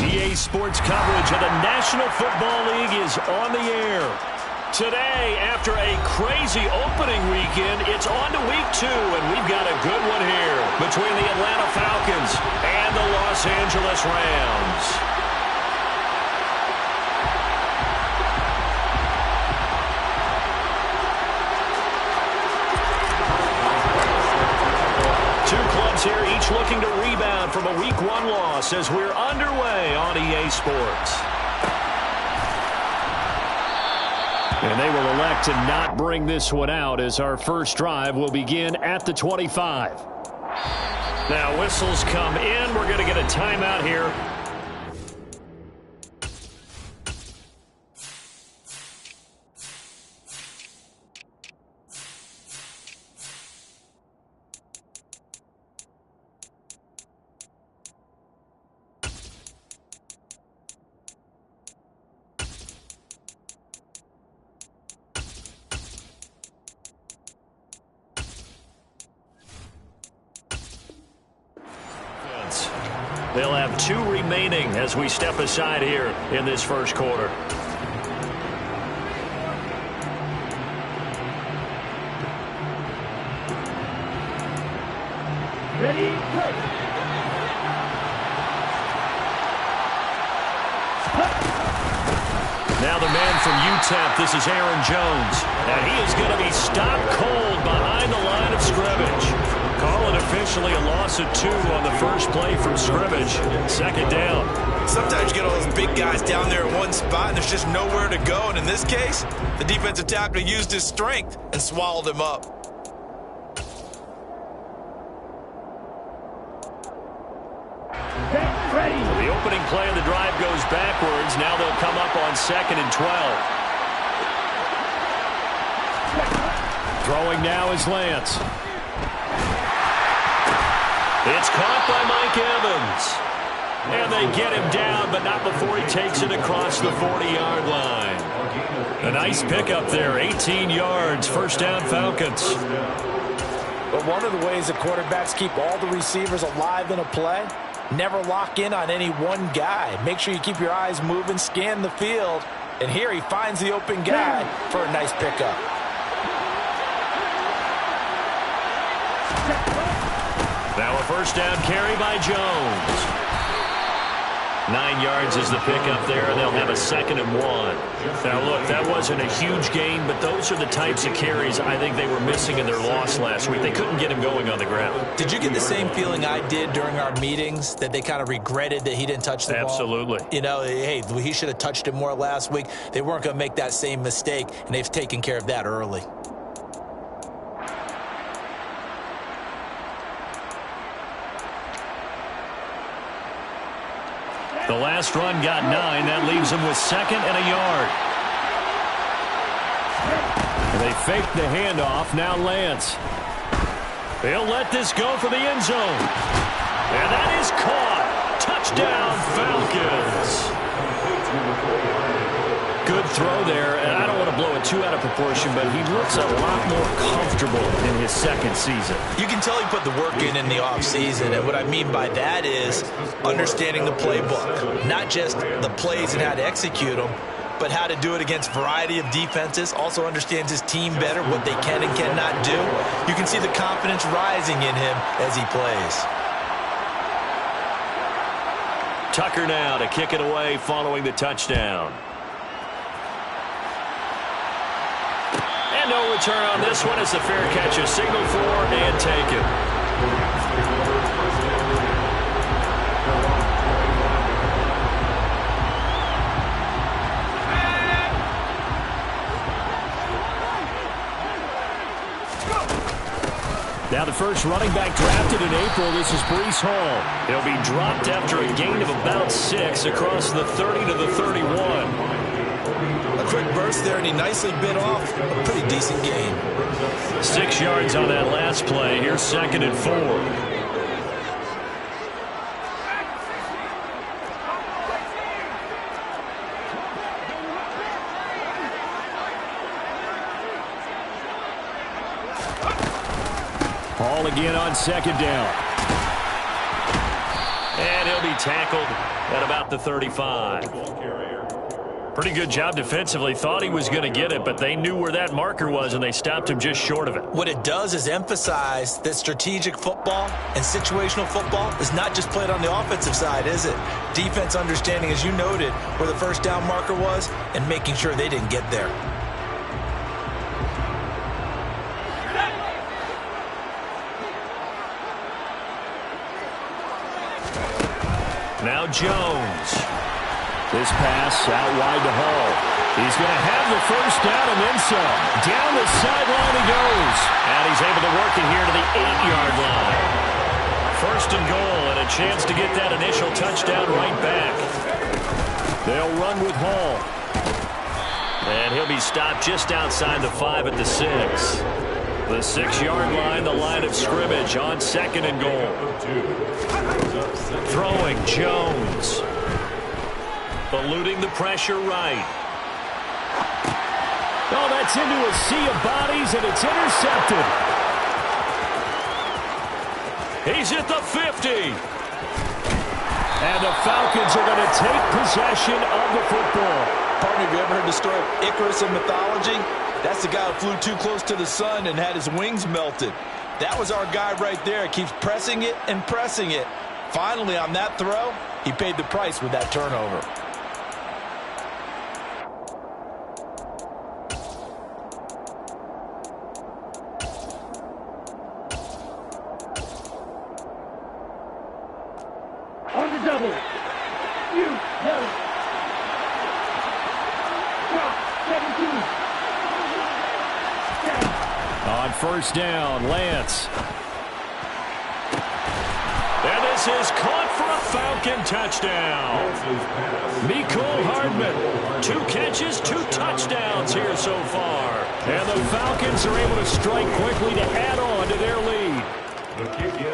EA Sports coverage of the National Football League is on the air. Today, after a crazy opening weekend, it's on to week 2, and we've got a good one here between the Atlanta Falcons and the Los Angeles Rams. Here, each looking to rebound from a Week 1 loss as we're underway on EA Sports. And they will elect to not bring this one out as our first drive will begin at the 25. Now whistles come in. We're going to get a timeout here. They'll have 2 remaining as we step aside here in this first quarter. Ready, go. Now the man from UTEP, this is Aaron Jones. And he is going to be stopped cold behind the line of scrimmage. Call it officially a loss of 2 on the first play from scrimmage. Second down. Sometimes you get all those big guys down there in one spot, and there's just nowhere to go. And in this case, the defensive tackle used his strength and swallowed him up. Ready. So the opening play of the drive goes backwards. Now they'll come up on 2nd and 12. Throwing now is Lance. It's caught by Mike Evans. And they get him down, but not before he takes it across the 40-yard line. A nice pickup there, 18 yards, first down Falcons. But one of the ways that quarterbacks keep all the receivers alive in a play, never lock in on any one guy. Make sure you keep your eyes moving, scan the field. And here he finds the open guy for a nice pickup. Now a first down carry by Jones. 9 yards is the pickup there, and they'll have a 2nd and 1. Now, look, that wasn't a huge gain, but those are the types of carries I think they were missing in their loss last week. They couldn't get him going on the ground. Did you get the same feeling I did during our meetings, that they kind of regretted that he didn't touch the ball? Absolutely. You know, hey, he should have touched it more last week. They weren't going to make that same mistake, and they've taken care of that early. The last run got 9. That leaves them with 2nd and a yard. They fake the handoff. Now Lance. They'll let this go for the end zone. And that is caught. Touchdown, Falcons. Good throw there. And I don't want to blow it too out of proportion, but he looks a lot more comfortable in his 2nd season. You can tell he put the work in the offseason, and what I mean by that is understanding the playbook, not just the plays and how to execute them, but how to do it against a variety of defenses. Also understands his team better, what they can and cannot do. You can see the confidence rising in him as he plays. Tucker now to kick it away following the touchdown. And no return on this one as the fair catch is signaled for and taken. Now the first running back drafted in April, this is Breece Hall. He'll be dropped after a gain of about 6 across the 30 to the 31. A quick burst there, and he nicely bit off a pretty decent gain. 6 yards on that last play. Here's 2nd and 4. again on second down. And he'll be tackled at about the 35. Pretty good job defensively. Thought he was going to get it, but they knew where that marker was, and they stopped him just short of it. What it does is emphasize that strategic football and situational football is not just played on the offensive side, is it? Defense understanding, as you noted, where the first down marker was and making sure they didn't get there. Now Jones. This pass out wide to Hall. He's going to have the first down and then some. Down the sideline he goes. And he's able to work it here to the 8-yard line. First and goal, and a chance to get that initial touchdown right back. They'll run with Hall. And he'll be stopped just outside the 5 at the 6. The 6-yard line, the line of scrimmage on second and goal. Throwing Jones. Eluding the pressure right. Oh, that's into a sea of bodies, and it's intercepted. He's at the 50. And the Falcons are going to take possession of the football. Partner, have you ever heard the story of Icarus in mythology? That's the guy who flew too close to the sun and had his wings melted. That was our guy right there. Keeps pressing it and pressing it. Finally, on that throw, he paid the price with that turnover. On the double. You know. Drop 17. On first down, Lance. And this is caught for a Falcon touchdown. Mecole Hardman, 2 catches, 2 touchdowns here so far. And the Falcons are able to strike quickly to add on to their lead.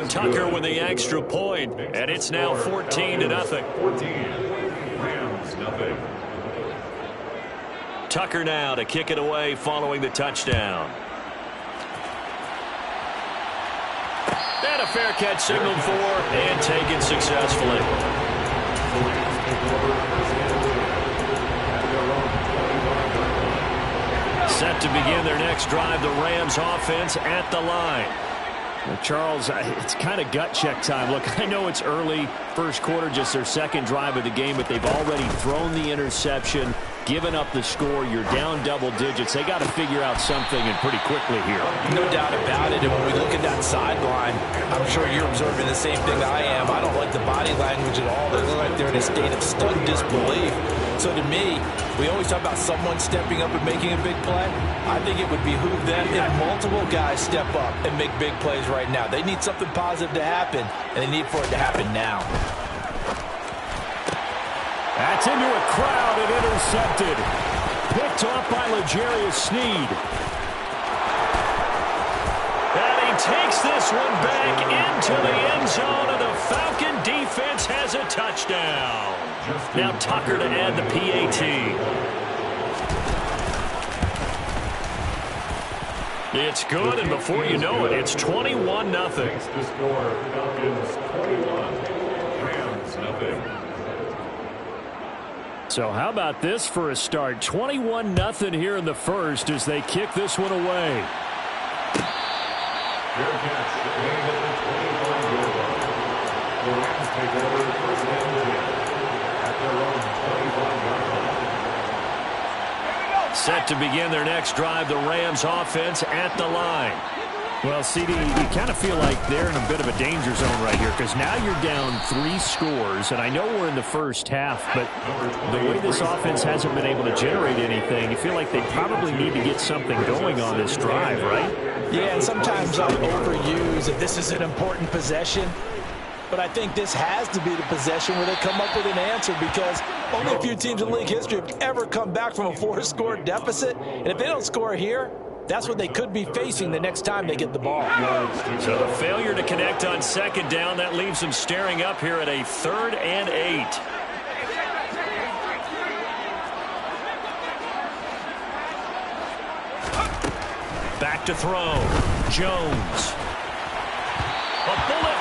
Tucker with the extra point, and it's now 14-0. Tucker now to kick it away following the touchdown. And a fair catch signaled for and taken successfully. Set to begin their next drive, the Rams offense at the line. Well, Charles, it's kind of gut check time. Look, I know it's early, first quarter, just their second drive of the game, but they've already thrown the interception, given up the score. You're down double digits. They got to figure out something, and pretty quickly here. No doubt about it. And when we look at that sideline, I'm sure you're observing the same thing I am. I don't like the body language at all. They look like they're in a state of stunned disbelief. So to me, we always talk about someone stepping up and making a big play. I think it would behoove them if multiple guys step up and make big plays right now. They need something positive to happen, and they need for it to happen now. That's into a crowd and intercepted. Picked off by L'Jarius Sneed. And he takes this one back into the end zone, and the Falcon defense has a touchdown. Now Tucker to add the PAT. It's good, and before you know it, it's 21-0. So how about this for a start? 21-0 here in the first as they kick this one away. Set to begin their next drive, the Rams offense at the line. Well, CD, you kind of feel like they're in a bit of a danger zone right here because now you're down 3 scores, and I know we're in the first half, but the way this offense hasn't been able to generate anything, you feel like they probably need to get something going on this drive, right? Yeah, and sometimes I overuse if this is an important possession, but I think this has to be the possession where they come up with an answer because only a few teams in league history have ever come back from a 4-score deficit, and if they don't score here, that's what they could be facing the next time they get the ball. So the failure to connect on second down, that leaves them staring up here at a 3rd and 8. Back to throw. Jones.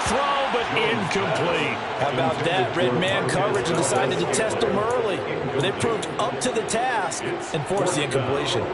throw, but incomplete. How about that? Red man coverage and decided to test him early. But they proved up to the task and forced the incompletion.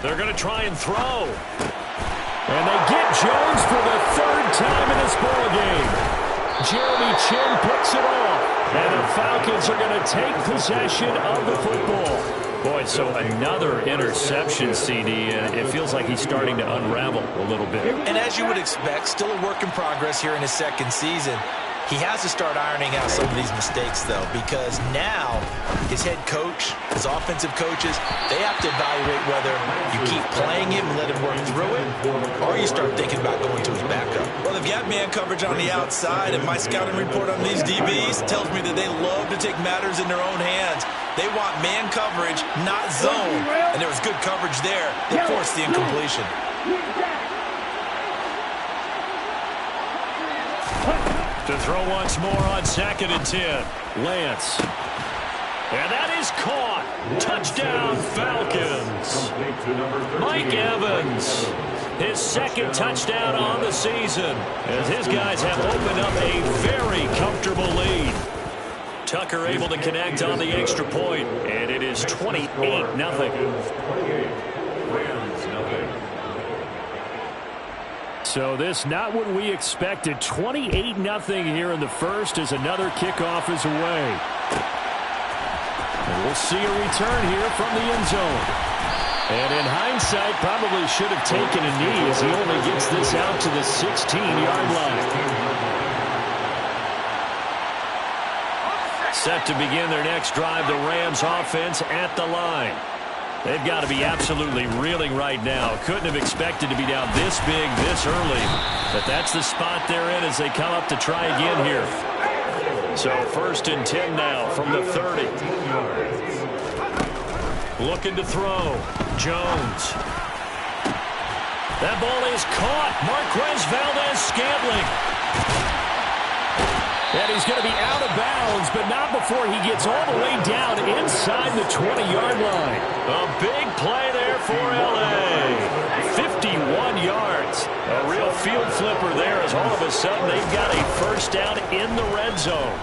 They're going to try and throw. And they get Jones for the third time in this ballgame. Jeremy Chin picks it off. And the Falcons are going to take possession of the football. Boy, so another interception, CD, and it feels like he's starting to unravel a little bit. And as you would expect, still a work in progress here in his second season. He has to start ironing out some of these mistakes, though, because now his head coach, his offensive coaches, they have to evaluate whether you keep playing him and let him work through it, or you start thinking about going to his backup. Well, they've got man coverage on the outside, and my scouting report on these DBs tells me that they love to take matters in their own hands. They want man coverage, not zone. And there was good coverage there that forced the incompletion. To throw once more on 2nd and 10. Lance. And that is caught. Touchdown, Falcons. Mike Evans. His second touchdown on the season, as his guys have opened up a very comfortable lead. Tucker able to connect on the extra point, and it is 28-0. So this not what we expected. 28-0 here in the first as another kickoff is away. And we'll see a return here from the end zone. And in hindsight, probably should have taken a knee as he only gets this out to the 16-yard line. Set to begin their next drive, the Rams offense at the line. They've got to be absolutely reeling right now. Couldn't have expected to be down this big this early. But that's the spot they're in as they come up to try again here. So 1st and 10 now from the 30. Looking to throw. Jones. That ball is caught. Marquez Valdez-Scantling. And he's going to be out of bounds, but not before he gets all the way down inside the 20-yard line. A big play there for L.A. 51 yards. A real field flipper there as all of a sudden they've got a first down in the red zone.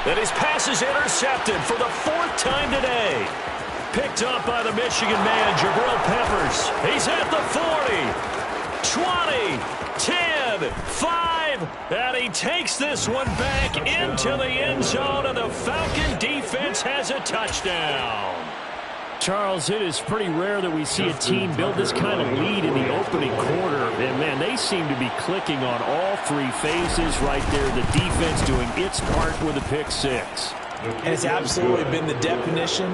And his pass is intercepted for the 4th time today. Picked up by the Michigan man, Jabril Peppers. He's at the 40, 20, 10, 5. And he takes this one back into the end zone, and the Falcon defense has a touchdown. Charles, it is pretty rare that we see a team build this kind of lead in the opening quarter. And, man, they seem to be clicking on all three phases right there. The defense doing its part with a pick six. And it's absolutely been the definition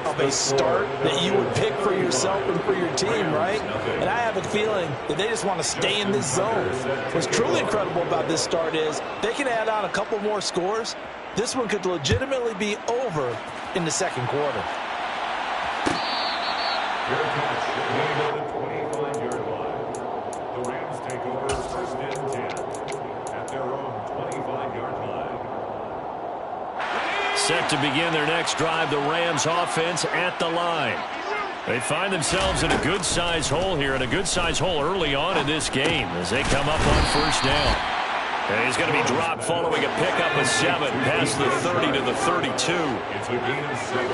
of a start that you would pick for yourself and for your team, right? And I have a feeling that they just want to stay in this zone. What's truly incredible about this start is they can add on a couple more scores. This one could legitimately be over in the second quarter. The Rams take over 1st and 10 at their own Set to begin their next drive, the Rams offense at the line. They find themselves in a good-sized hole here, and a good-sized hole early on in this game as they come up on first down. And he's going to be dropped following a pickup of 7 past the 30 to the 32. It's a gain of 7.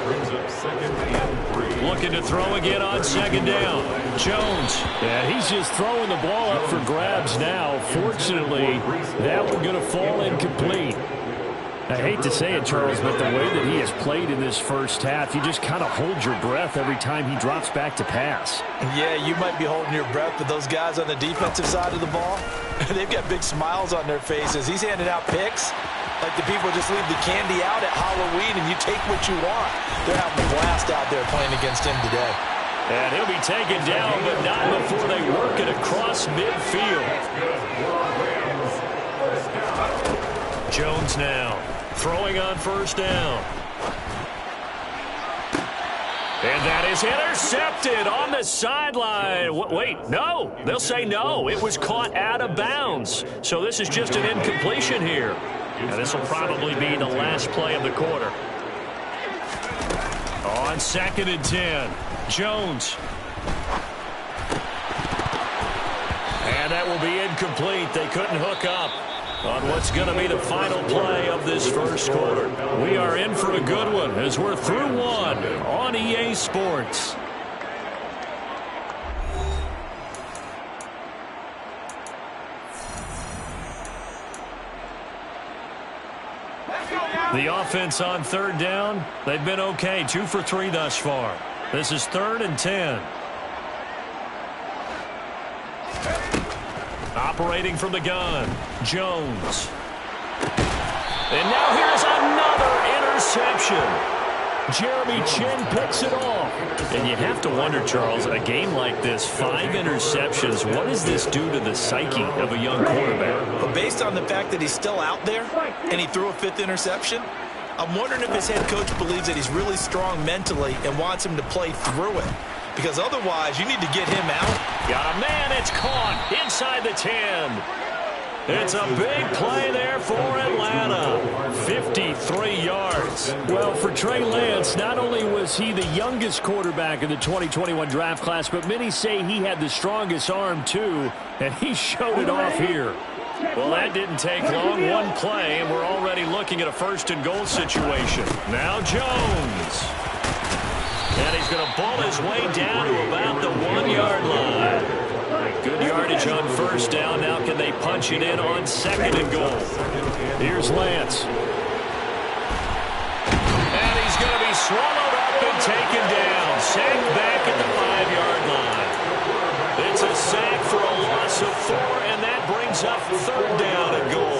Brings up 2nd and 3. Looking to throw again on 2nd down. Jones. And he's just throwing the ball up for grabs now. Fortunately, that one's going to fall incomplete. I hate to say it, Charles, but the way that he has played in this first half, you just kind of hold your breath every time he drops back to pass. Yeah, you might be holding your breath, but those guys on the defensive side of the ball, they've got big smiles on their faces. He's handing out picks like the people just leave the candy out at Halloween and you take what you want. They're having a blast out there playing against him today. And he'll be taken down, but not before they work it across midfield. Jones now. Throwing on first down. And that is intercepted on the sideline. Wait, no. They'll say no. It was caught out of bounds. So this is just an incompletion here. And this will probably be the last play of the quarter. On 2nd and 10. Jones. And that will be incomplete. They couldn't hook up on what's going to be the final play of this first quarter. We are in for a good one as we're through one on EA Sports. The offense on 3rd down, they've been okay. 2 for 3 thus far. This is 3rd and 10. Operating from the gun, Jones. And now here's another interception. Jeremy Chin picks it off. And you have to wonder, Charles, a game like this, 5 interceptions, what does this do to the psyche of a young quarterback? But based on the fact that he's still out there and he threw a 5th interception, I'm wondering if his head coach believes that he's really strong mentally and wants him to play through it. Because otherwise, you need to get him out. Got a man, it's caught inside the 10. It's a big play there for Atlanta. 53 yards. Well, for Trey Lance, not only was he the youngest quarterback in the 2021 draft class, but many say he had the strongest arm too, and he showed it off here. Well, that didn't take long. One play, and we're already looking at a 1st and goal situation. Now Jones. And he's going to ball his way down to about the 1-yard line. Good yardage on first down. Now can they punch it in on 2nd and goal? Here's Lance. And he's going to be swallowed up and taken down. Sacked back at the 5-yard line. It's a sack for a loss of 4, and that brings up 3rd down and goal.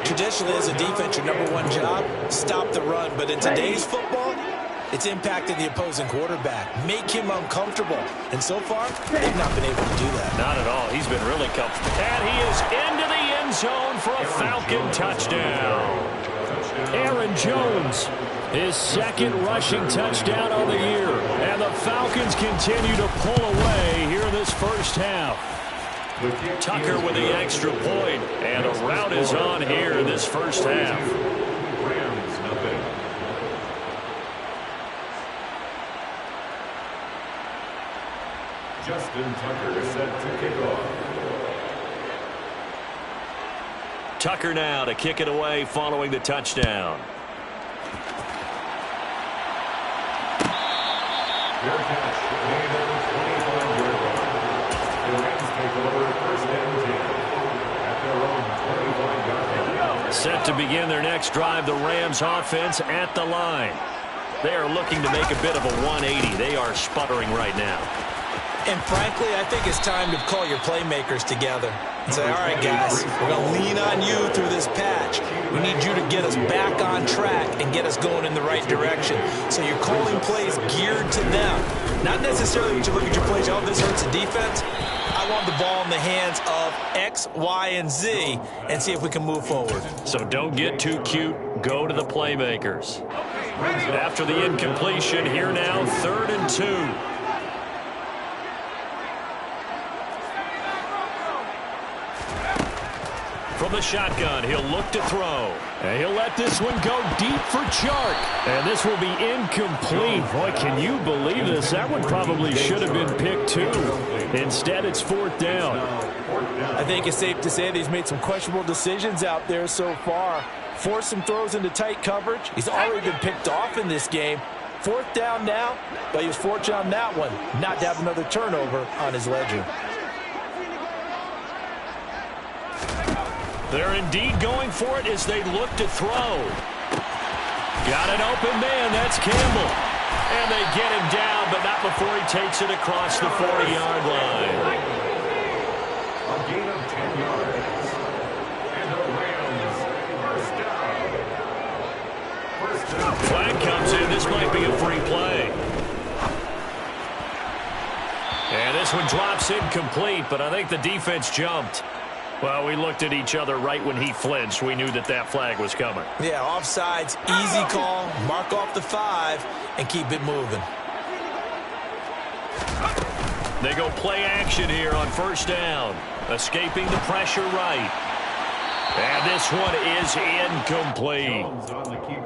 Traditionally, as a defense, your #1 job, stop the run. But in today's football, it's impacting the opposing quarterback. Make him uncomfortable. And so far, they've not been able to do that. Not at all. He's been really comfortable. And he is into the end zone for a Falcon touchdown. Aaron Jones, his 2nd rushing touchdown on the year. And the Falcons continue to pull away here in this first half. Tucker with the extra point. And a rout is on here in this first half. Rams nothing. Justin Tucker is set to kick off. Tucker now to kick it away following the touchdown. Fair catch made at the 25-yard line. The Rams take over 1st and 10 at their own 25-yard line. Set to begin their next drive, the Rams offense at the line. They are looking to make a bit of a 180. They are sputtering right now. And frankly, I think it's time to call your playmakers together and say, all right, guys, we're going to lean on you through this patch. We need you to get us back on track and get us going in the right direction. So you're calling plays geared to them. Not necessarily when you look at your plays, oh, this hurts the defense. I want the ball in the hands of X, Y, and Z and see if we can move forward. So don't get too cute. Go to the playmakers. After the incompletion, here now, 3rd and 2. From the shotgun, he'll look to throw. And he'll let this one go deep for Chark. And this will be incomplete. Boy, can you believe this? That one probably should have been picked too. Instead, it's 4th down. I think it's safe to say that he's made some questionable decisions out there so far. Forced some throws into tight coverage. He's already been picked off in this game. 4th down now, but he was fortunate on that one not to have another turnover on his ledger. They're indeed going for it as they look to throw. Got an open man. That's Campbell. And they get him down, but not before he takes it across the 40-yard line. A gain of 10 yards. And the Rams first down. Flag comes in. This might be a free play. And this one drops incomplete, but I think the defense jumped. Well, we looked at each other right when he flinched. We knew that that flag was coming. Yeah, offsides, easy call. Mark off the 5 and keep it moving. They go play action here on 1st down. Escaping the pressure right. And this one is incomplete.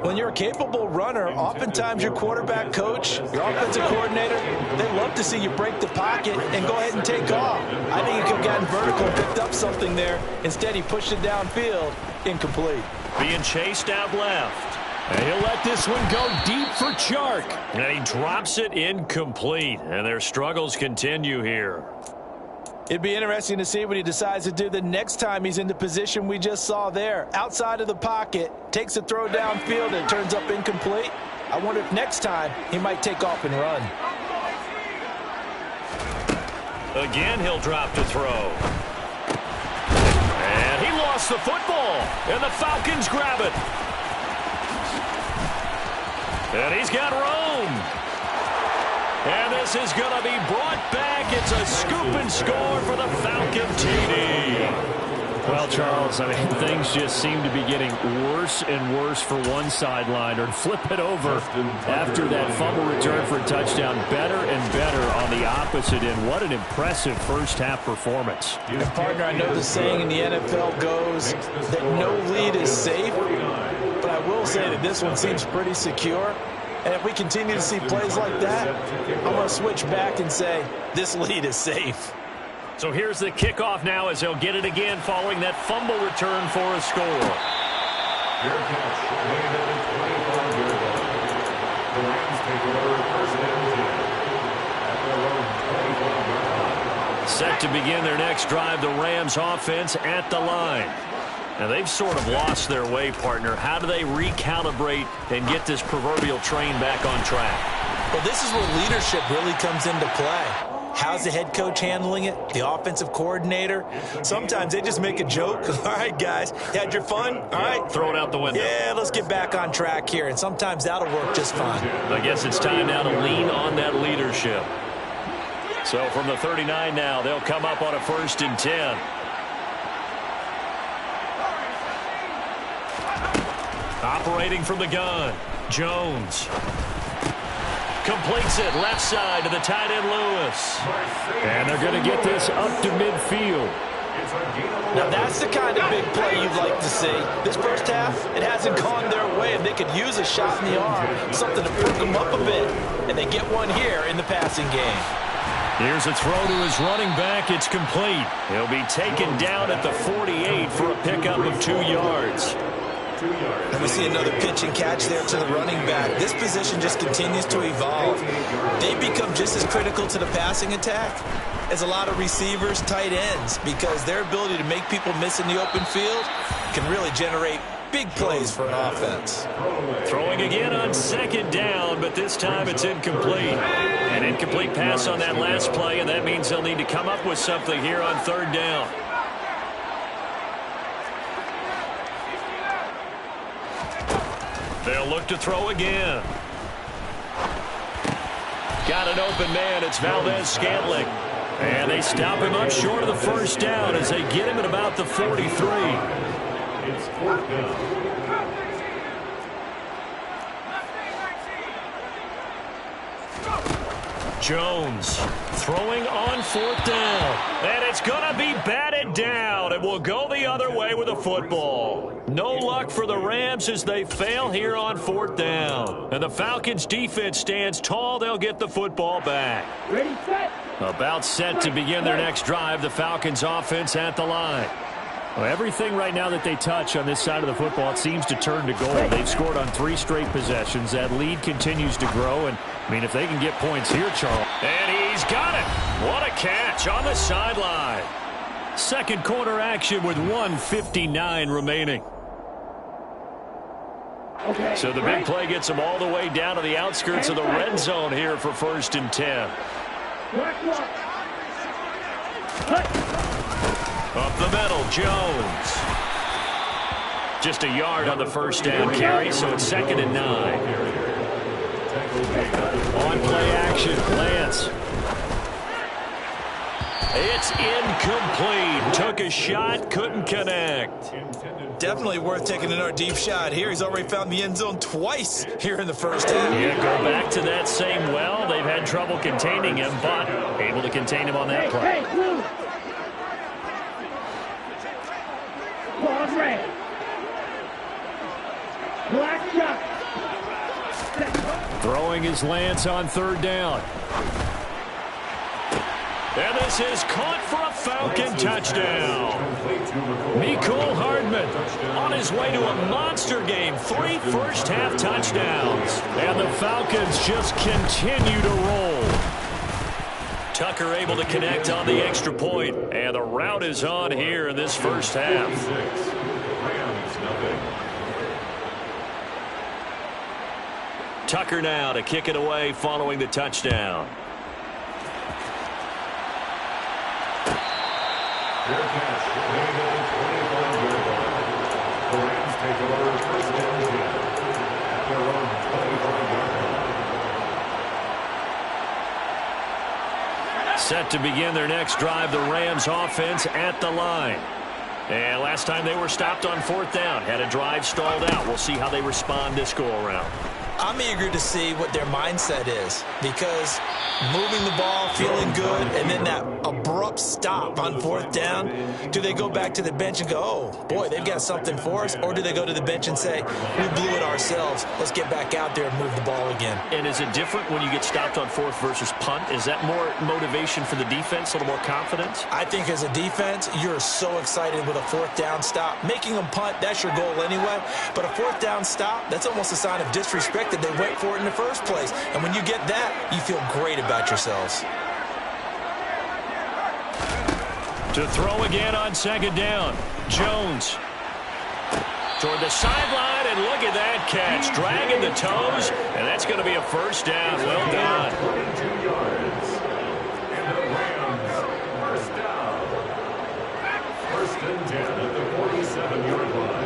When you're a capable runner, oftentimes your quarterback coach, your offensive coordinator, they love to see you break the pocket and go ahead and take off. I think he could have gotten vertical and picked up something there. Instead, he pushed it downfield. Incomplete. Being chased out left. And he'll let this one go deep for Chark. And he drops it incomplete. And their struggles continue here. It'd be interesting to see what he decides to do the next time he's in the position we just saw there. Outside of the pocket, takes a throw downfield and turns up incomplete. I wonder if next time he might take off and run. Again, he'll drop to throw. And he lost the football. And the Falcons grab it. And he's got room. And this is going to be brought back. It's a scoop and score for the Falcon TD. Well, Charles, I mean, things just seem to be getting worse and worse for one sideline. Or flip it over after that fumble return for a touchdown. Better and better on the opposite end. What an impressive first-half performance. And partner, I know the saying in the NFL goes that no lead is safe. But I will say that this one seems pretty secure. And if we continue to see plays like that, I'm going to switch back and say this lead is safe. So here's the kickoff now as they'll get it again following that fumble return for a score. Fair catch. Landed at 25-yard line. The Rams take over 1st and 10. At their own 25-yard line. Set to begin their next drive, the Rams offense at the line. Now, they've sort of lost their way, partner. How do they recalibrate and get this proverbial train back on track? Well, this is where leadership really comes into play. How's the head coach handling it? The offensive coordinator? Sometimes they just make a joke. All right, guys, you had your fun? All right. Throw it out the window. Yeah, let's get back on track here. And sometimes that'll work just fine. I guess it's time now to lean on that leadership. So from the 39 now, they'll come up on a 1st and 10. Operating from the gun, Jones. Completes it left side to the tight end Lewis. And they're going to get this up to midfield. Now that's the kind of big play you'd like to see. This first half, it hasn't gone their way, and they could use a shot in the arm, something to perk them up a bit. And they get one here in the passing game. Here's a throw to his running back. It's complete. He'll be taken down at the 48 for a pickup of 2 yards. And we see another pitch and catch there to the running back. This position just continues to evolve. They become just as critical to the passing attack as a lot of receivers, tight ends, because their ability to make people miss in the open field can really generate big plays for an offense. Throwing again on 2nd down, but this time it's incomplete. An incomplete pass on that last play, and that means they'll need to come up with something here on 3rd down. They'll look to throw again. Got an open man. It's Valdez-Scantling. And they stop him up short of the 1st down as they get him at about the 43. It's 4th down. Jones throwing on 4th down. And it's going to be batted down. It will go the other way with a football. No luck for the Rams as they fail here on 4th down. And the Falcons defense stands tall. They'll get the football back. Ready, set. About set to begin their next drive. The Falcons offense at the line. Well, everything right now that they touch on this side of the football, it seems to turn to gold. They've scored on 3 straight possessions. That lead continues to grow. And, I mean, if they can get points here, Charles. And he's got it. What a catch on the sideline. Second quarter action with 1:59 remaining. Okay. So the big play gets them all the way down to the outskirts of the red zone here for 1st and 10. Up the middle, Jones. Just a yard on the 1st down carry, so it's 2nd and 9. On play action, Lance. It's incomplete. Took a shot, couldn't connect. Definitely worth taking another deep shot here. He's already found the end zone twice here in the 1st half. Yeah, go back to that same well. They've had trouble containing him, but able to contain him on that play. Hey, blue. Claude red. Black shot. Throwing his Lance on 3rd down. And this is caught for a Falcon touchdown. Mecole Hardman on his way to a monster game. 3 first-half touchdowns. And the Falcons just continue to roll. Tucker able to connect on the extra point. And the route is on here in this 1st half. Tucker now to kick it away following the touchdown. Their catch made at the 25-yard line. The Rams take over 1st and 10 at their own 25-yard line. Set to begin their next drive, the Rams offense at the line. And last time they were stopped on 4th down, had a drive stalled out. We'll see how they respond this go-around. I'm eager to see what their mindset is, because moving the ball, feeling good, and then that abrupt stop on 4th down, do they go back to the bench and go, oh, boy, they've got something for us, or do they go to the bench and say, we blew it ourselves, let's get back out there and move the ball again? And is it different when you get stopped on 4th versus punt? Is that more motivation for the defense, a little more confidence? I think as a defense, you're so excited with a 4th down stop. Making them punt, that's your goal anyway, but a 4th down stop, that's almost a sign of disrespect that they went for it in the first place. And when you get that, you feel great about yourselves. To throw again on 2nd down. Jones toward the sideline, and look at that catch. Dragging the toes, and that's going to be a 1st down. Well done. 22 yards. And the Rams 1st down. 1st and 10 at the 47-yard line.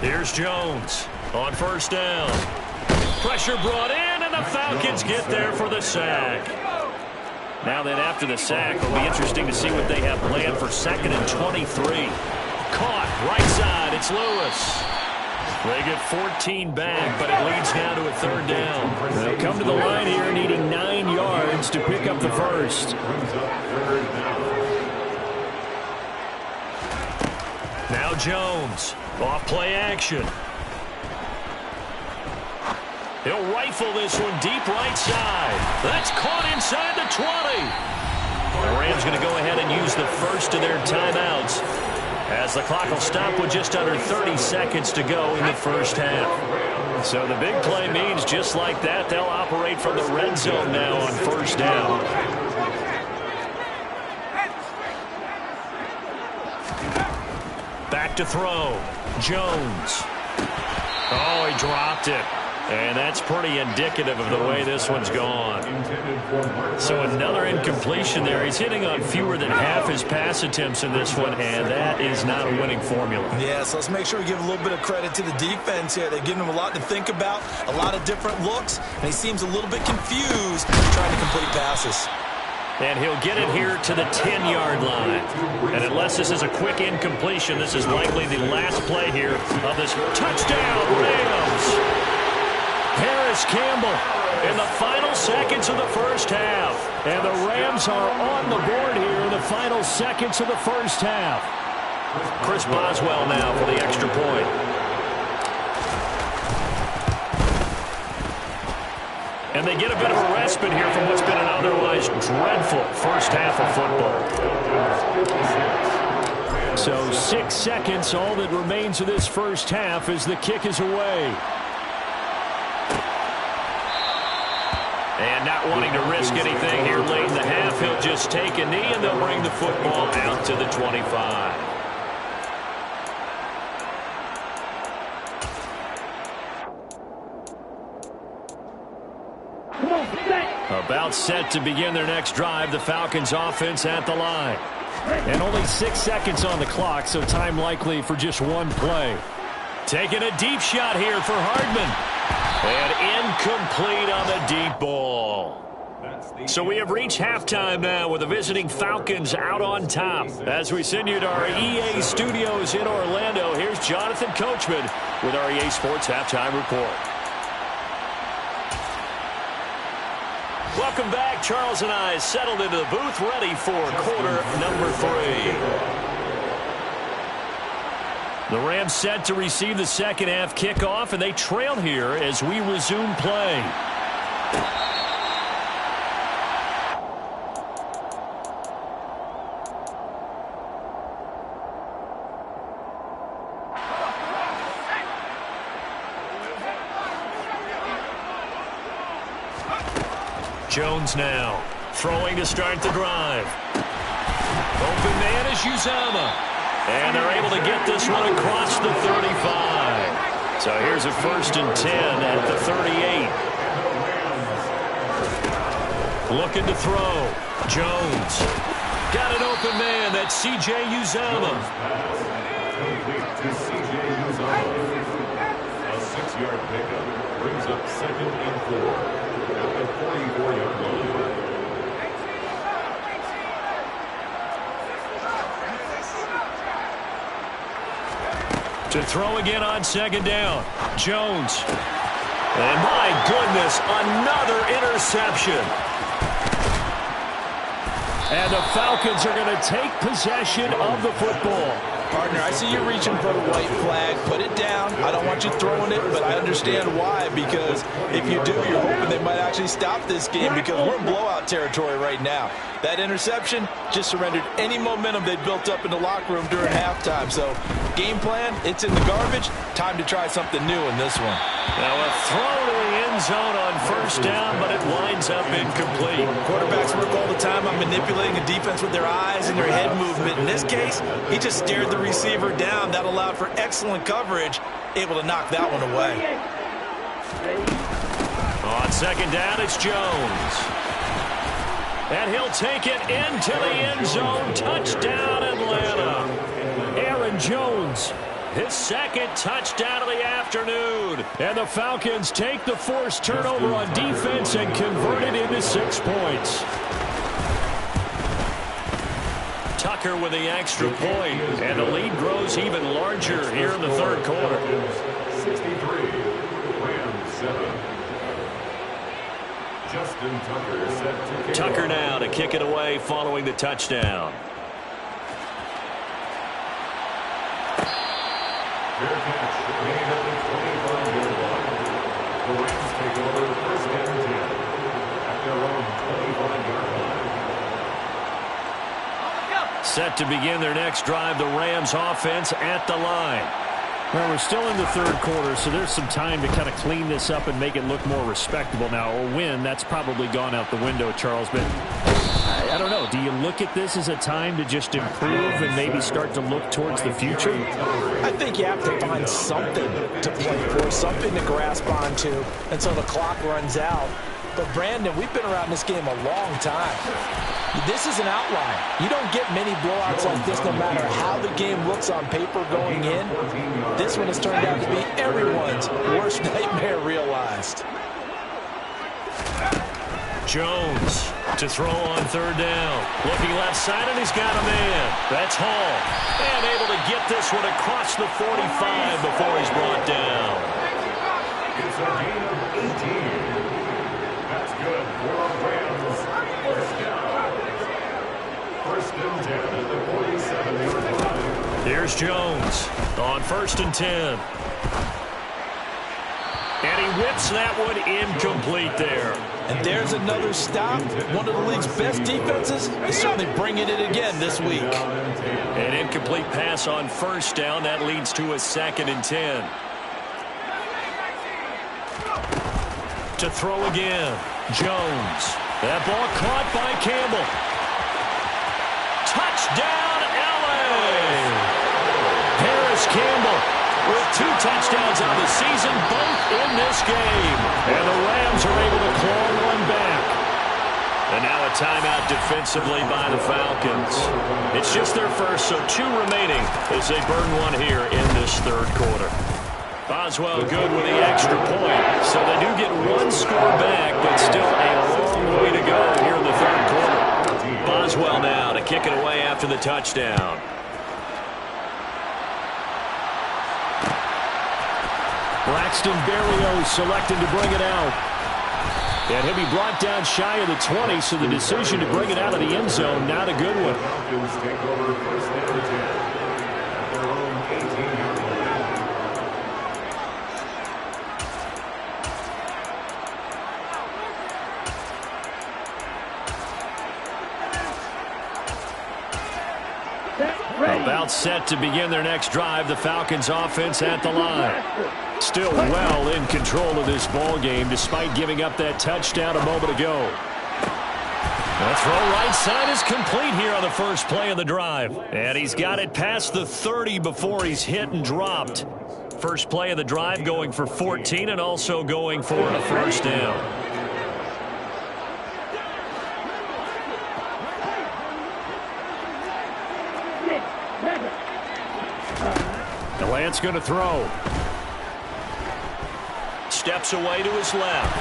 Here's Jones on 1st down. Pressure brought in, and the Falcons get there for the sack. Now then, after the sack, it'll be interesting to see what they have planned for 2nd and 23. Caught, right side, it's Lewis. They get 14 back, but it leads now to a 3rd down. They'll come to the line here needing 9 yards to pick up the 1st. Now Jones, off play action. He'll rifle this one deep right side. That's caught inside the 20. The Rams going to go ahead and use the first of their timeouts, as the clock will stop with just under 30 seconds to go in the 1st half. So the big play means just like that, they'll operate from the red zone now on 1st down. Back to throw. Jones. Oh, he dropped it. And that's pretty indicative of the way this one's gone. So another incompletion there. He's hitting on fewer than half his pass attempts in this one, and that is not a winning formula. Yeah, so let's make sure we give a little bit of credit to the defense here. They're giving him a lot to think about, a lot of different looks, and he seems a little bit confused trying to complete passes. And he'll get it here to the 10-yard line. And unless this is a quick incompletion, this is likely the last play here of this touchdown Rams. Harris Campbell in the final seconds of the first half. And the Rams are on the board here in the final seconds of the first half. Chris Boswell now for the extra point. And they get a bit of a respite here from what's been an otherwise dreadful first half of football. So 6 seconds, all that remains of this first half as the kick is away. And not wanting to risk anything here late in the half, he'll just take a knee and they'll bring the football out to the 25. About set to begin their next drive, the Falcons offense at the line. And only 6 seconds on the clock, so time likely for just one play. Taking a deep shot here for Hardman. And incomplete on the deep ball. So we have reached halftime now with the visiting Falcons out on top. As we send you to our EA studios in Orlando, here's Jonathan Coachman with our EA Sports Halftime Report. Welcome back. Charles and I settled into the booth, ready for quarter number 3. The Rams set to receive the second half kickoff, and they trail here as we resume play. Jones now throwing to start the drive. Open man is Uzama. And they're able to get this one across the 35. So here's a 1st and 10 at the 38. Looking to throw. Jones. Got an open man. That's C.J. Uzama. A 6-yard pickup brings up 2nd and 4 at the 44-yard line. To throw again on 2nd down. Jones. And my goodness, another interception. And the Falcons are going to take possession of the football. Partner, I see you reaching for the white flag. Put it down. I don't want you throwing it, but I understand why. Because if you do, you're hoping they might actually stop this game because we're in blowout territory right now. That interception just surrendered any momentum they built up in the locker room during halftime. So, game plan, it's in the garbage. Time to try something new in this one. Now a throw to the end zone on 1st down, but it winds up incomplete. Quarterbacks work all the time on manipulating a defense with their eyes and their head movement. In this case, he just stared the receiver down. That allowed for excellent coverage, able to knock that one away. On 2nd down, it's Jones. And he'll take it into the end zone. Touchdown, Atlanta. Aaron Jones, his 2nd touchdown of the afternoon. And the Falcons take the forced turnover on defense and convert it into 6 points. Tucker with the extra point, and the lead grows even larger here in the 3rd quarter. 63, Rams 7. Justin Tucker set to kick Tucker off. now to kick it away following the touchdown. Fair catch, made at the 25-yard line. The Rams take over 1st and 10 at their own 25-yard line. Set to begin their next drive, the Rams offense at the line. Well, we're still in the 3rd quarter, so there's some time to kind of clean this up and make it look more respectable now. A win, that's probably gone out the window, Charles. But I don't know. Do you look at this as a time to just improve and maybe start to look towards the future? I think you have to find something to play for, something to grasp onto until the clock runs out. But, Brandon, we've been around this game a long time. This is an outlier. You don't get many blowouts like this no matter how the game looks on paper going in. This one has turned out to be everyone's worst nightmare realized. Jones to throw on third down. Looking left side, and he's got a man. That's Hall. And able to get this one across the 45 before he's brought down. It's a gain of 18. That's good for the Rams. First down. First and 10 at the 47-yard line. Here's Jones on 1st and 10. And he whips that one incomplete there. And there's another stop. One of the league's best defenses is certainly bringing it again this week. An incomplete pass on 1st down. That leads to a 2nd and 10. To throw again. Jones. That ball caught by Campbell. Touchdown, L.A. Harris Campbell with 2 touchdowns on the season, both in this game. And the Rams are able to claw one back. And now a timeout defensively by the Falcons. It's just their first, so 2 remaining as they burn one here in this 3rd quarter. Boswell good with the extra point, so they do get 1 score back, but still a long way to go here in the 3rd quarter. Boswell now to kick it away after the touchdown. Braxton Berrios selected to bring it out. And he'll be brought down shy of the 20, so the decision to bring it out of the end zone, not a good one. Falcons take over 1st and 10 at their own 18-yard line. About set to begin their next drive. The Falcons offense at the line. Still well in control of this ball game despite giving up that touchdown a moment ago. The throw right side is complete here on the first play of the drive. And he's got it past the 30 before he's hit and dropped. First play of the drive going for 14 and also going for a 1st down. Lance going to throw. Steps away to his left.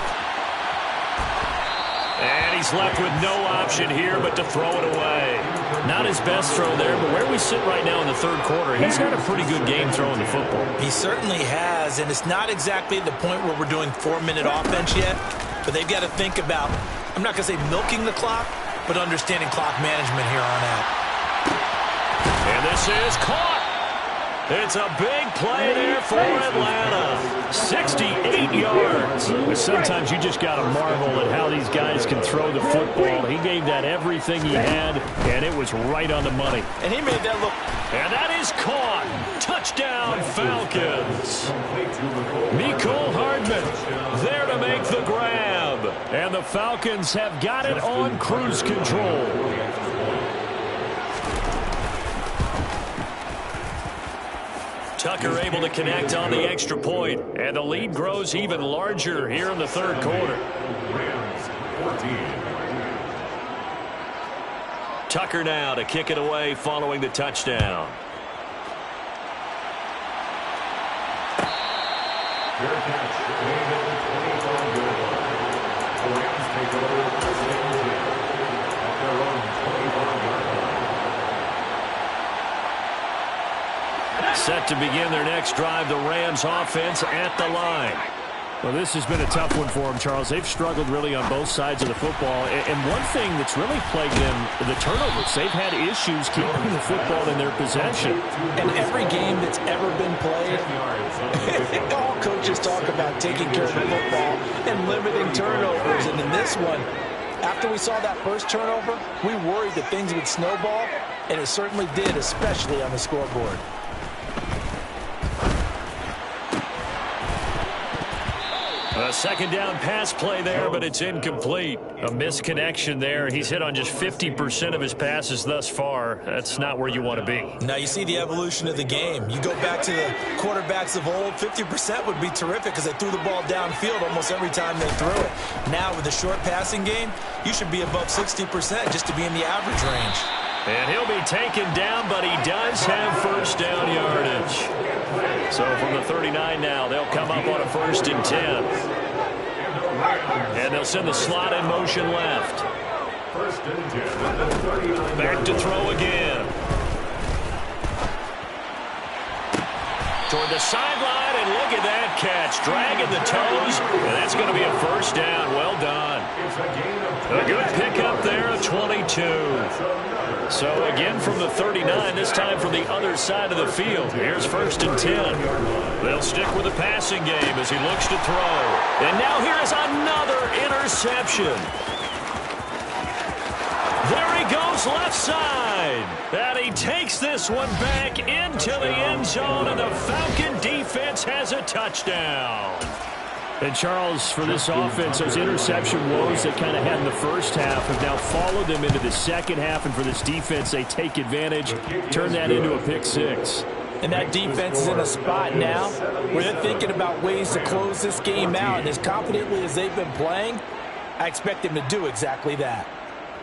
And he's left with no option here but to throw it away. Not his best throw there, but where we sit right now in the 3rd quarter, he's got a pretty good game throwing the football. He certainly has, and it's not exactly at the point where we're doing 4-minute offense yet, but they've got to think about, I'm not going to say milking the clock, but understanding clock management here on out. And this is caught. It's a big play there for Atlanta. 68 yards. But sometimes you just got to marvel at how these guys can throw the football. He gave that everything he had, and it was right on the money. And he made that look. And that is caught. Touchdown, Falcons. Mecole Hardman there to make the grab. And the Falcons have got it on cruise control. Tucker able to connect on the extra point, and the lead grows even larger here in the 3rd quarter. Tucker now to kick it away following the touchdown. Fair catch, made at the 25-yard line. The Rams take over 1st and 10 at their own 25-yard line. Set to begin their next drive, the Rams offense at the line. Well, this has been a tough one for them, Charles. They've struggled really on both sides of the football. And one thing that's really plagued them, the turnovers. They've had issues keeping the football in their possession. And every game that's ever been played, all coaches talk about taking care of the football and limiting turnovers. And in this one, after we saw that first turnover, we worried that things would snowball, and it certainly did, especially on the scoreboard. A 2nd down pass play there, but it's incomplete. A misconnection there. He's hit on just 50% of his passes thus far. That's not where you want to be. Now you see the evolution of the game. You go back to the quarterbacks of old, 50% would be terrific because they threw the ball downfield almost every time they threw it. Now with the short passing game, you should be above 60% just to be in the average range. And he'll be taken down, but he does have 1st down yardage. So from the 39 now, they'll come up on a 1st and 10. And they'll send the slot in motion left. First and 10 at the 39. Back to throw again. Toward the sideline, and look at that catch. Dragging the toes, and that's going to be a first down. Well done. A good pickup there, 22. So again from the 39, this time from the other side of the field. Here's first and 10. They'll stick with the passing game as he looks to throw. And now here's another interception. There he goes left side. And he takes this one back into the end zone, and the Falcon defense has a touchdown. And, Charles, for this offense, those interception woes they kind of had in the first half have now followed them into the second half. And for this defense, they take advantage, turn that into a pick six. And that defense is in a spot now where they're thinking about ways to close this game out. And as confidently as they've been playing, I expect them to do exactly that.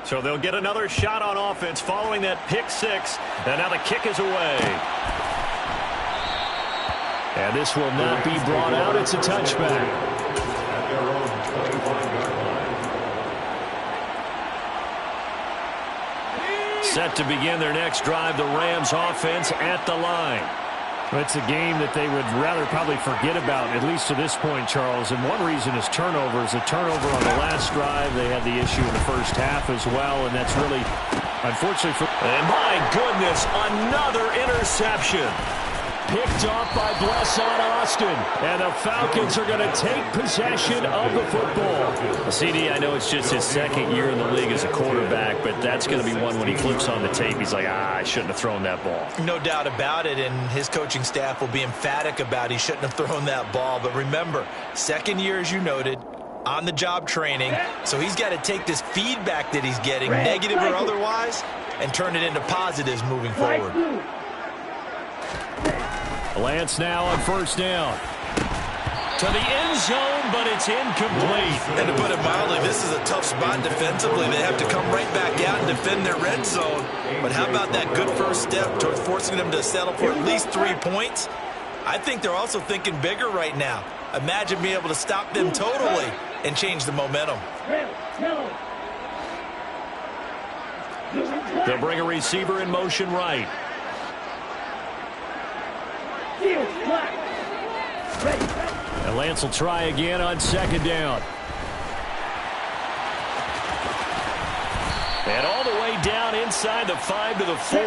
So they'll get another shot on offense following that pick six. And now the kick is away. And this will not be brought out. It's a touchback. Set to begin their next drive, the Rams offense at the line. It's a game that they would rather probably forget about, at least to this point, Charles. And one reason is turnovers. A turnover on the last drive. They had the issue in the first half as well, and that's really, unfortunately for... And my goodness, another interception. Picked off by Blesson Austin. And the Falcons are going to take possession of the football. CD, I know it's just his second year in the league as a quarterback, but that's going to be one when he flips on the tape. He's like, I shouldn't have thrown that ball. No doubt about it, and his coaching staff will be emphatic about he shouldn't have thrown that ball. But remember, second year, as you noted, on-the-job training, so he's got to take this feedback that he's getting, negative or otherwise, and turn it into positives moving forward. Lance now on first down. To the end zone, but it's incomplete. And to put it mildly, this is a tough spot defensively. They have to come right back out and defend their red zone. But how about that good first step towards forcing them to settle for at least 3 points? I think they're also thinking bigger right now. Imagine being able to stop them totally and change the momentum. They'll bring a receiver in motion right. And Lance will try again on second down. And all the way down inside the 5 to the 4.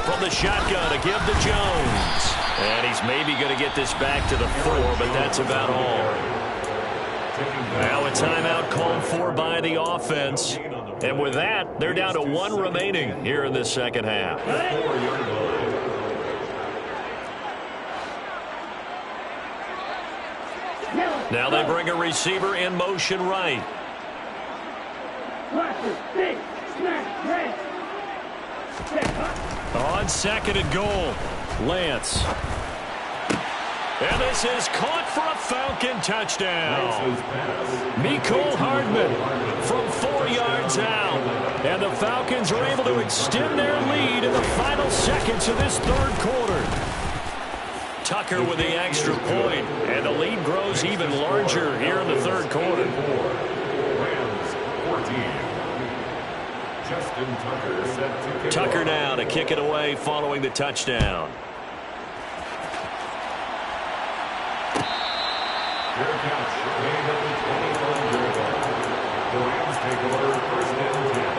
From the shotgun to give to Jones. And he's maybe going to get this back to the 4, but that's about all. Now a timeout called for by the offense. And with that, they're down to 1 remaining here in this second half. Now they bring a receiver in motion right. On second and goal, Lance. And this is caught for a Falcon touchdown. Mecole Hardman from 4 yards out. And the Falcons are able to extend their lead in the final seconds of this third quarter. Tucker with the extra point, and the lead grows even larger here in the third quarter. Rams 14. Justin Tucker set to kick Tucker off. now to kick it away following the touchdown. Fair catch made at the 25-yard line. The Rams take over first and 10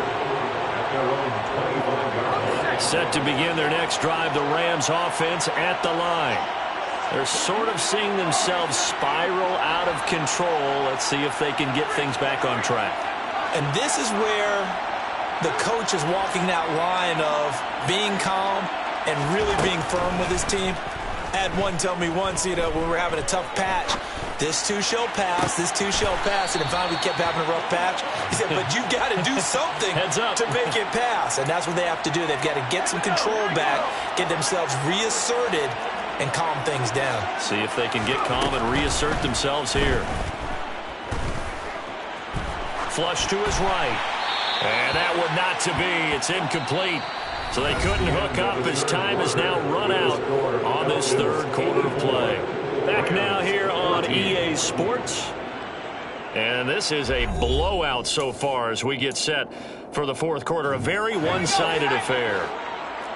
at their own 25-yard line. Set to begin their next drive, the Rams offense at the line. They're sort of seeing themselves spiral out of control. Let's see if they can get things back on track. And this is where the coach is walking that line of being calm and really being firm with his team. I had one tell me once, when we're having a tough patch, this too shall pass, this too shall pass. And then finally we kept having a rough patch. He said, but you got to do something Heads up. to make it pass. And that's what they have to do. They've got to get some control back, get themselves reasserted, and calm things down. See if they can get calm and reassert themselves here. Flush to his right. And that one not to be. It's incomplete. So they couldn't hook up as time has now run out on this third quarter of play. Back now here on EA Sports. And this is a blowout so far as we get set for the fourth quarter. A very one-sided affair.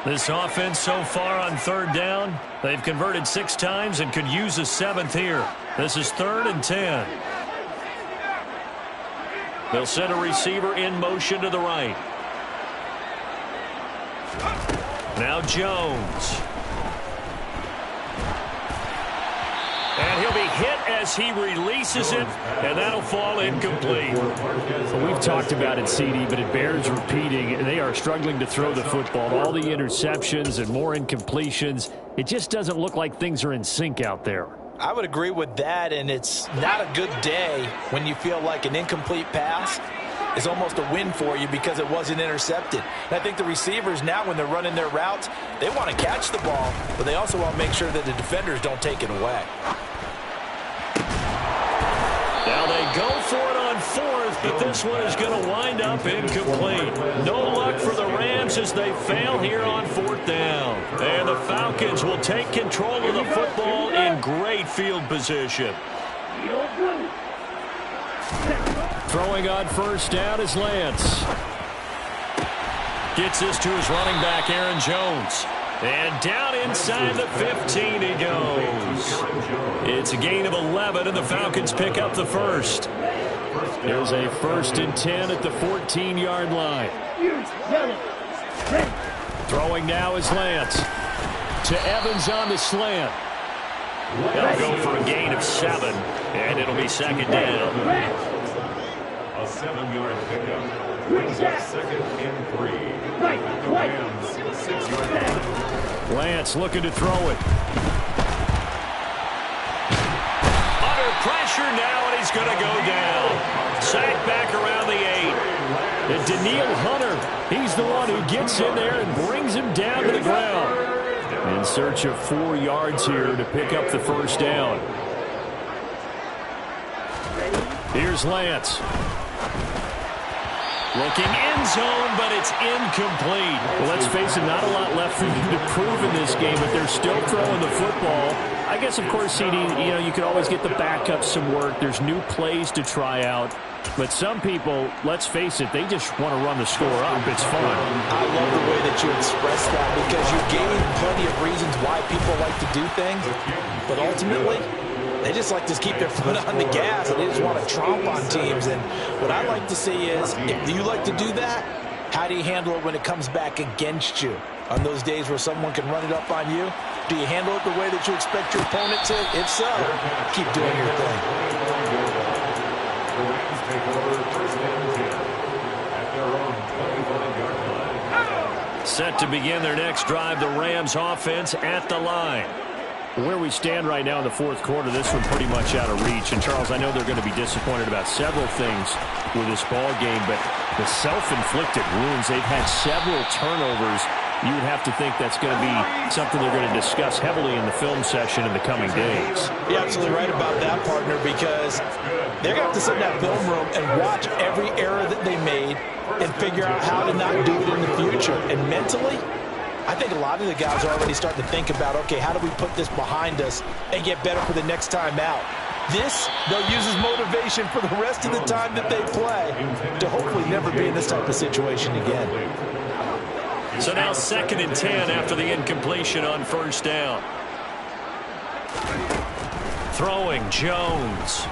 This offense so far on third down, they've converted 6 times and could use a 7th here. This is 3rd and 10. They'll send a receiver in motion to the right. Now Jones. And he'll be hit as he releases it, and that'll fall incomplete. Well, we've talked about it, CD, but it bears repeating. They are struggling to throw the football. All the interceptions and more incompletions. It just doesn't look like things are in sync out there. I would agree with that, and it's not a good day when you feel like an incomplete pass is almost a win for you because it wasn't intercepted. And I think the receivers now, when they're running their routes, they want to catch the ball, but they also want to make sure that the defenders don't take it away. Now they go for it on 4th, but this one is going to wind up incomplete. No luck for the Rams as they fail here on 4th down. And the Falcons will take control of the football in great field position. Throwing on 1st down is Lance. Gets this to his running back, Aaron Jones. And down inside the 15 he goes. It's a gain of 11, and the Falcons pick up the first. There's a 1st and 10 at the 14-yard line. Throwing now is Lance. To Evans on the slant. They'll go for a gain of 7, and it'll be 2nd down. A 7-yard pickup brings up 2nd and 3. The Rams 6-yard line. Lance looking to throw it. Under pressure now, and he's going to go down. Sacked back around the 8. And Daniil Hunter, he's the one who gets in there and brings him down to the ground. In search of 4 yards here to pick up the 1st down. Here's Lance. Looking end zone, but it's incomplete. Well, let's face it, not a lot left for you to prove in this game, but they're still throwing the football. I guess, of course, CD, you could always get the backups some work. There's new plays to try out. But some people, let's face it, they just want to run the score up. It's fun. I love the way that you express that because you gave plenty of reasons why people like to do things. But ultimately, they just like to keep their foot on the gas, and they just want to tromp on teams. And what I like to see is, if you like to do that, how do you handle it when it comes back against you? On those days where someone can run it up on you, do you handle it the way that you expect your opponent to? If so, keep doing your thing. The Rams take over 1st and 10 at their own 25-yard line. Set to begin their next drive, the Rams offense at the line. Where we stand right now in the 4th quarter, this one pretty much out of reach. And, Charles, I know they're going to be disappointed about several things with this ball game, but the self-inflicted wounds, they've had several turnovers. You would have to think that's going to be something they're going to discuss heavily in the film session in the coming days. You're absolutely right about that, partner, because they're going to have to sit in that film room and watch every error that they made and figure out how to not do it in the future. And mentally, I think a lot of the guys are already starting to think about, okay, how do we put this behind us and get better for the next time out? This, they'll use as motivation for the rest of the time that they play to hopefully never be in this type of situation again. So now 2nd and 10 after the incompletion on 1st down. Throwing Jones.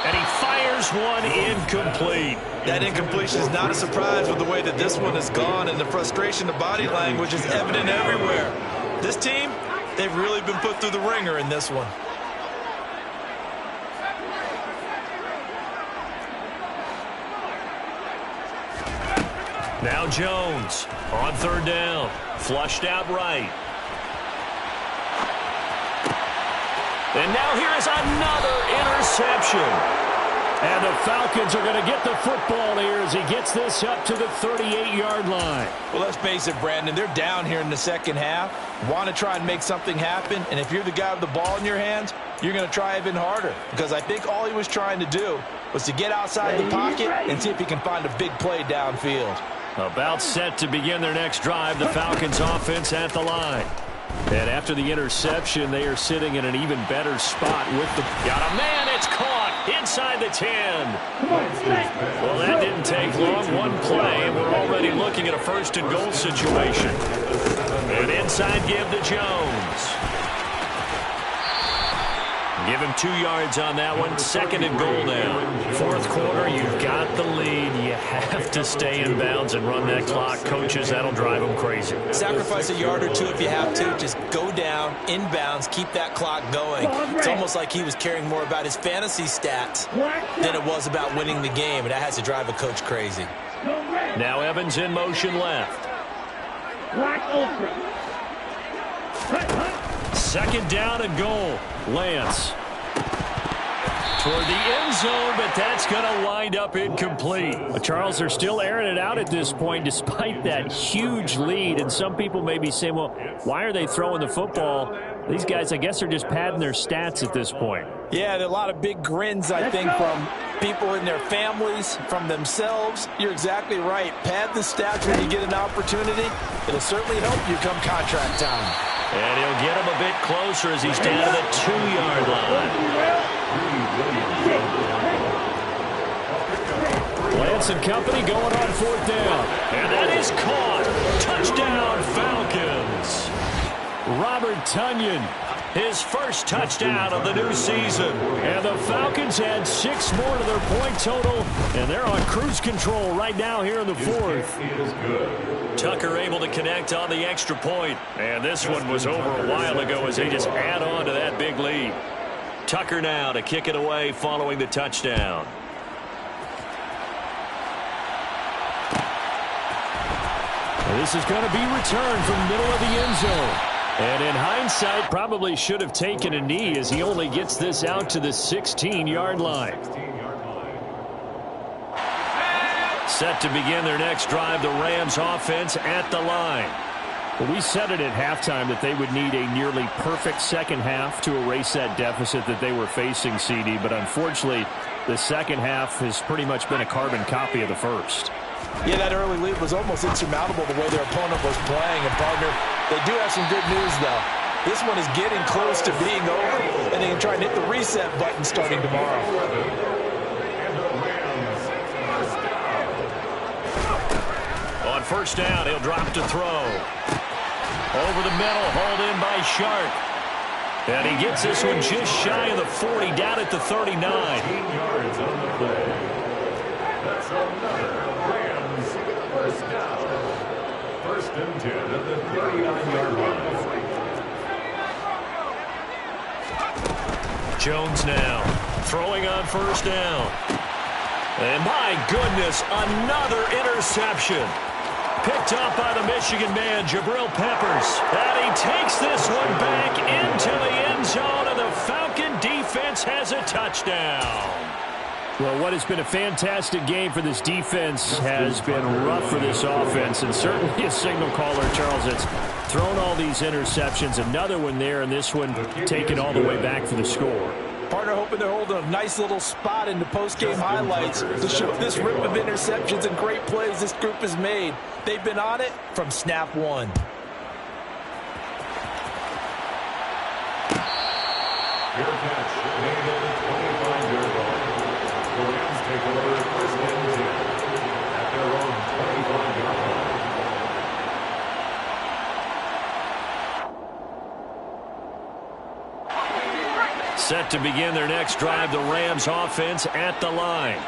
And he fires one incomplete. That incompletion is not a surprise with the way that this one has gone, and the frustration, the body language is evident everywhere. This team, they've really been put through the ringer in this one. Now Jones on 3rd down. Flushed out right. And now here is another interception. And the Falcons are going to get the football here as he gets this up to the 38-yard line. Well, let's face it, Brandon, they're down here in the second half. Want to try and make something happen, and if you're the guy with the ball in your hands, you're going to try even harder, because I think all he was trying to do was to get outside the pocket and see if he can find a big play downfield. About set to begin their next drive, the Falcons offense at the line. And after the interception, they are sitting in an even better spot with the... Got a man, it's caught inside the 10. Well, that didn't take long. One play, and we're already looking at a first and goal situation. An inside give to Jones. Give him 2 yards on that one. Second and goal now. Fourth quarter, you've got the lead. You have to stay in bounds and run that clock. Coaches, that'll drive them crazy. Sacrifice a yard or two if you have to. Just go down, inbounds, keep that clock going. It's almost like he was caring more about his fantasy stats than it was about winning the game, and that has to drive a coach crazy. Now Evans in motion left. Second down and goal. Lance. Toward the end zone, but that's going to wind up incomplete. Charles, they're still airing it out at this point despite that huge lead. And some people may be saying, well, why are they throwing the football? These guys, I guess, are just padding their stats at this point. Yeah, there are a lot of big grins, I think, from people in their families, from themselves. You're exactly right. Pad the stats when you get an opportunity. It'll certainly help you come contract time. And he'll get him a bit closer as he's down to the 2-yard line. Lance and company going on fourth down. And that is caught. Touchdown, Falcons. Robert Tonyan, his first touchdown of the new season. And the Falcons had 6 more to their point total, and they're on cruise control right now here in the fourth. Tucker able to connect on the extra point. And this one was over a while ago as they just add on to that big lead. Tucker now to kick it away following the touchdown. And this is going to be returned from the middle of the end zone. And in hindsight, probably should have taken a knee as he only gets this out to the 16-yard line. Set to begin their next drive, the Rams offense at the line. Well, we said it at halftime that they would need a nearly perfect second half to erase that deficit that they were facing, CD. But unfortunately, the second half has pretty much been a carbon copy of the first. Yeah, that early lead was almost insurmountable the way their opponent was playing. And, partner, they do have some good news, though. This one is getting close to being over, and they can try and hit the reset button starting tomorrow. On first down, he'll drop to throw. Over the middle, hauled in by Sharp. And he gets this one just shy of the 40, down at the 39. 15 yards on the play. That's another Rams first down. First and 10 at the 39-yard line. Jones now throwing on first down. And my goodness, another interception. Picked up by the Michigan man, Jabril Peppers. And he takes this one back into the end zone, and the Falcon defense has a touchdown. Well, what has been a fantastic game for this defense has been rough for this offense, and certainly a signal caller, Charles, that's thrown all these interceptions. Another one there, and this one taken all the way back for the score. Partner hoping they're holding a nice little spot in the post-game highlights to show this rip of interceptions and great plays this group has made. They've been on it from snap one. Fair catch made at the 25-yard line. The Rams take over first and 10 at their own 25-yard line. Set to begin their next drive, the Rams offense at the line.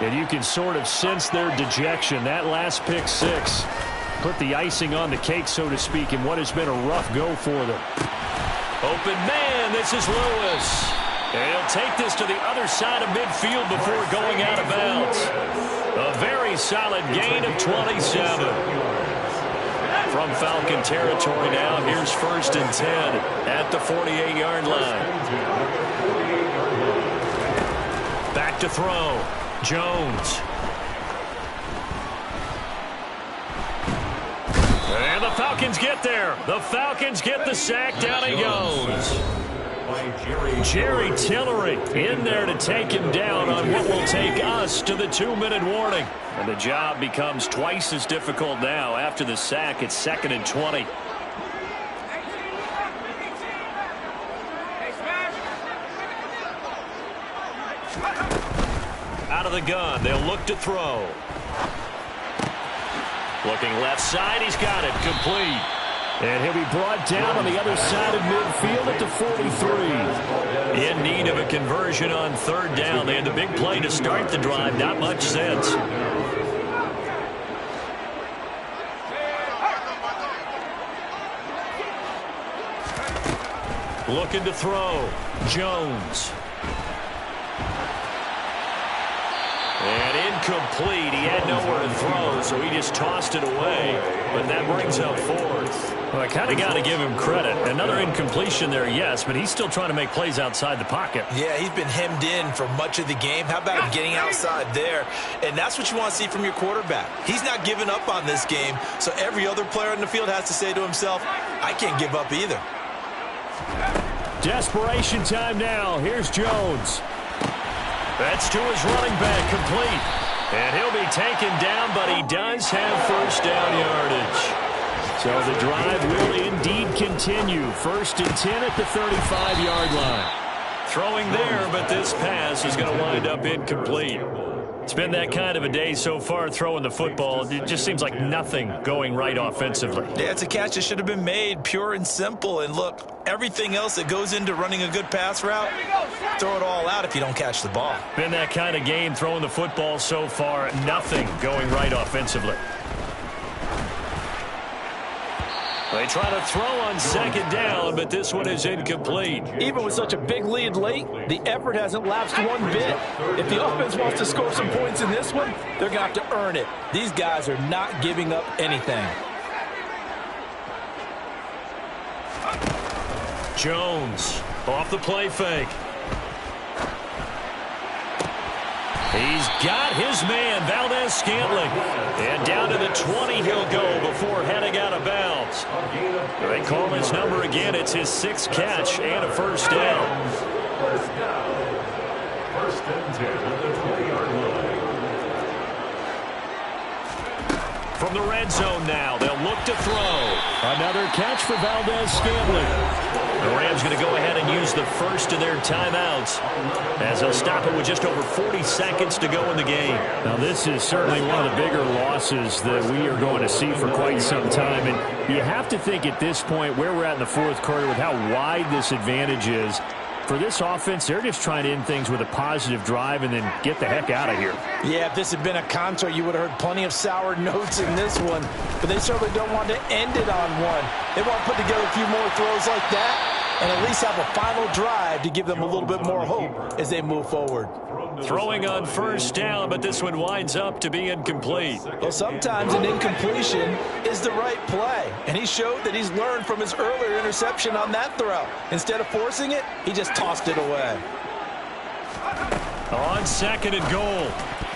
And you can sort of sense their dejection. That last pick six put the icing on the cake, so to speak, in what has been a rough go for them. Open man, this is Lewis. And he'll take this to the other side of midfield before going out of bounds. A very solid gain of 27. From Falcon territory now, here's first and 10 at the 48-yard line. Back to throw. Jones. And the Falcons get there. The Falcons get the sack. Down he goes. Jerry Tillery in there to take him down on what will take us to the 2-minute warning. And the job becomes twice as difficult now. After the sack, it's 2nd and 20. Out of the gun, they'll look to throw. Looking left side, he's got it, complete. And he'll be brought down on the other side of midfield at the 43. In need of a conversion on 3rd down. They had the big play to start the drive, not much sense. Looking to throw, Jones. And incomplete. He had nowhere to throw, so he just tossed it away. But that brings up 4th. Well, I kind of got to give him credit. Another incompletion there, yes, but he's still trying to make plays outside the pocket. Yeah, he's been hemmed in for much of the game. How about him getting outside there? And that's what you want to see from your quarterback. He's not giving up on this game, so every other player in the field has to say to himself, I can't give up either. Desperation time now. Here's Jones. That's to his running back, complete. And he'll be taken down, but he does have 1st down yardage. So the drive will indeed continue. 1st and 10 at the 35-yard line. Throwing there, but this pass is going to wind up incomplete. It's been that kind of a day so far throwing the football. It just seems like nothing going right offensively. Yeah, it's a catch that should have been made, pure and simple. And look, everything else that goes into running a good pass route, throw it all out if you don't catch the ball. Been that kind of game throwing the football so far. Nothing going right offensively. They try to throw on 2nd down, but this one is incomplete. Even with such a big lead late, the effort hasn't lapsed one bit. If the offense wants to score some points in this one, they're going to have to earn it. These guys are not giving up anything. Jones off the play fake. He's got his man, Valdez-Scantling. And down to the 20 he'll go before heading out of bounds. They call his number again. It's his 6th catch and a 1st down. 1st and 10 at the 20-yard line. From the red zone now, they'll look to throw. Another catch for Valdez-Scantling. The Rams going to go ahead and use the first of their timeouts as they'll stop it with just over 40 seconds to go in the game. Now, this is certainly one of the bigger losses that we are going to see for quite some time. And you have to think at this point where we're at in the 4th quarter with how wide this advantage is. For this offense, they're just trying to end things with a positive drive and then get the heck out of here. Yeah, if this had been a concert, you would have heard plenty of sour notes in this one. But they certainly don't want to end it on one. They want to put together a few more throws like that and at least have a final drive to give them a little bit more hope as they move forward. Throwing on 1st down, but this one winds up to be incomplete. Well, sometimes an incompletion is the right play, and he showed that he's learned from his earlier interception on that throw. Instead of forcing it, he just tossed it away. On 2nd and goal,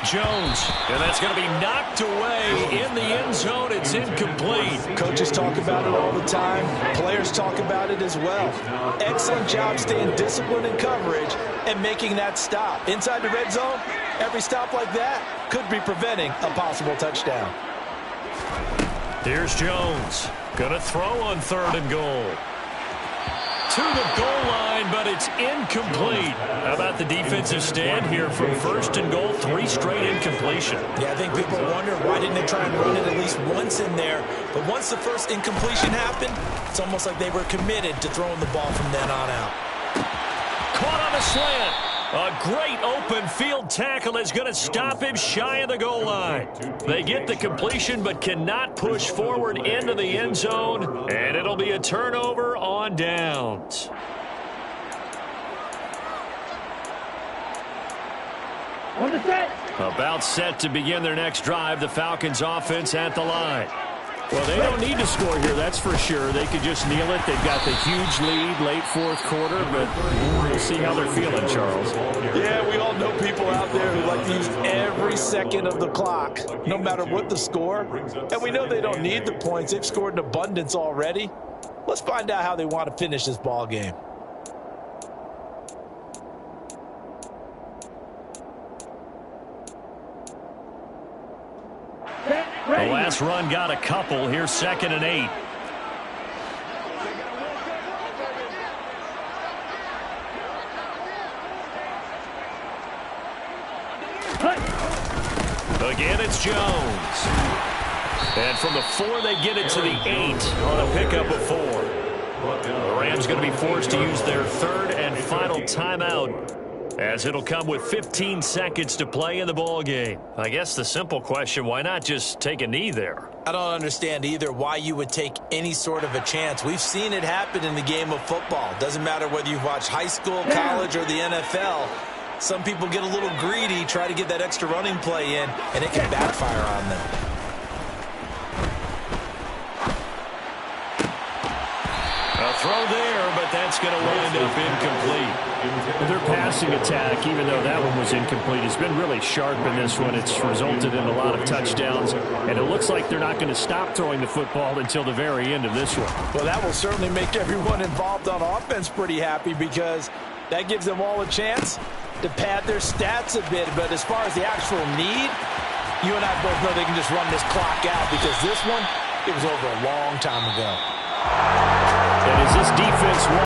Jones, and that's going to be knocked away in the end zone. It's incomplete. Coaches talk about it all the time. Players talk about it as well. Excellent job staying disciplined in coverage and making that stop. Inside the red zone, every stop like that could be preventing a possible touchdown. Here's Jones. Going to throw on 3rd and goal. To the goal line, but it's incomplete. How about the defensive stand here from 1st and goal? 3 straight incompletion. Yeah, I think people wonder why didn't they try and run it at least once in there. But once the first incompletion happened, it's almost like they were committed to throwing the ball from then on out. Caught on a slant. A great open field tackle is going to stop him shy of the goal line. They get the completion but cannot push forward into the end zone, and it'll be a turnover on downs. On the set. About set to begin their next drive, the Falcons offense at the line. Well, they don't need to score here, that's for sure. They could just kneel it. They've got the huge lead, late 4th quarter, but we'll see how they're feeling, Charles. Yeah, we all know people out there who like to use every second of the clock, no matter what the score. And we know they don't need the points. They've scored in abundance already. Let's find out how they want to finish this ball game. The last run got a couple. Here's 2nd and 8. Again, it's Jones. And from the 4, they get it to the 8 on a pickup of 4. The Rams going to be forced to use their 3rd and final timeout, as it'll come with 15 seconds to play in the ball game. I guess the simple question, why not just take a knee there? I don't understand either why you would take any sort of a chance. We've seen it happen in the game of football. Doesn't matter whether you've watched high school, college, or the NFL. Some people get a little greedy, try to get that extra running play in, and it can backfire on them. A throw there, but that's going to wind up incomplete. Their passing attack, even though that one was incomplete, has been really sharp in this one. It's resulted in a lot of touchdowns, and it looks like they're not going to stop throwing the football until the very end of this one. Well, that will certainly make everyone involved on offense pretty happy, because that gives them all a chance to pad their stats a bit. But as far as the actual need, you and I both know they can just run this clock out, because this one, it was over a long time ago. And as this defense